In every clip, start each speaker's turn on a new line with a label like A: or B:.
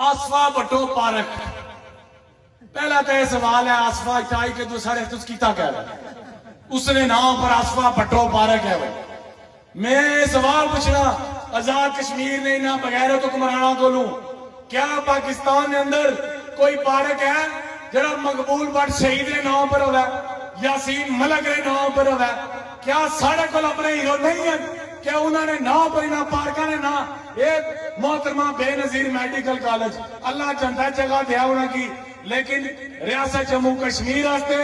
A: Asifa Bhutto park. پہلا تو یہ سوال ہے آصفہ چاہیے کہ دوسرے کیتا کیا ہے اس نے نام پر آصفہ بھٹو پارک ہے. میں سوال پوچھنا آزاد کشمیر نے انہاں بغیرت حکمرانوں کو لوں کیا پاکستان کے اندر کوئی پارک ہے جڑا مقبول بٹ شہید کے نام پر ہوا ہے یاسین ملک کے نام پر ہوا ہے؟ کیا سارے کو اپنے ہیرو نہیں ہیں کیا انہوں نے نام پر انہاں پارکاں نے نا ایک محترمہ بے نظیر میڈیکل کالج اللہ جانتا ہے جگہ دیا انہوں کی لیکن ریاست جموں کشمیر آستے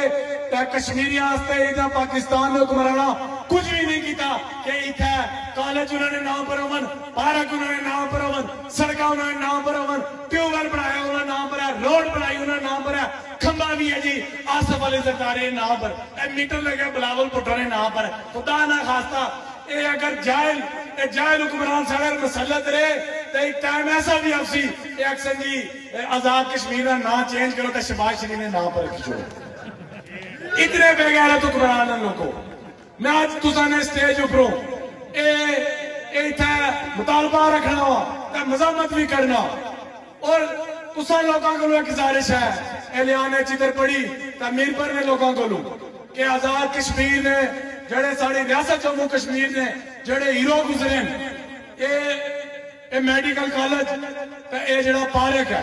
A: کشمیری آستے ادھا پاکستان میں حکمرانا کچھ بھی نہیں کیتا کہ اتھا کالج انہوں نے نام پر امن پارک انہوں نے نام پر امن سڑکہ انہوں نے نام پر امن ٹیوبر بنایا انہوں نے نام پر ہے روڈ بنائی انہوں نے نام پر ہے کھمبا بھی ہے جی آصف علی زرداری نام پر میٹر لگے بلاول بھٹو نے نام پر خدا نہ خواستہ اے اگر جائل حکمران ساگر مسلط رہے تو ایک ٹائم ایسا بھی اب سی ایکسن جی آزاد کشمیر کا نام چینج کرو تو شہباز شریف نے نام پر کھچو اتنے بے غیرت حکمران ہیں لوگوں میں آج تساں نے سٹیج اوپروں اے تھا مطالبہ رکھنا ہوا مزاحمت بھی کرنا اور تساں لوگوں کو ایک گزارش ہے اعلان چدر پڑی تعمیر پر نے لوگوں کو لوں کہ آزاد کشمیر نے جڑے ساری ریاست جموں کشمیر نے جڑے ہیرو گزرے اے میڈیکل کالج اے جڑا پارک ہے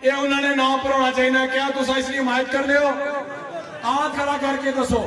A: اے انہوں نے نام پر ہونا چاہیے کیا تساں اس لیے حمایت کر لے ہو ہاتھ کھڑا کر کے دسو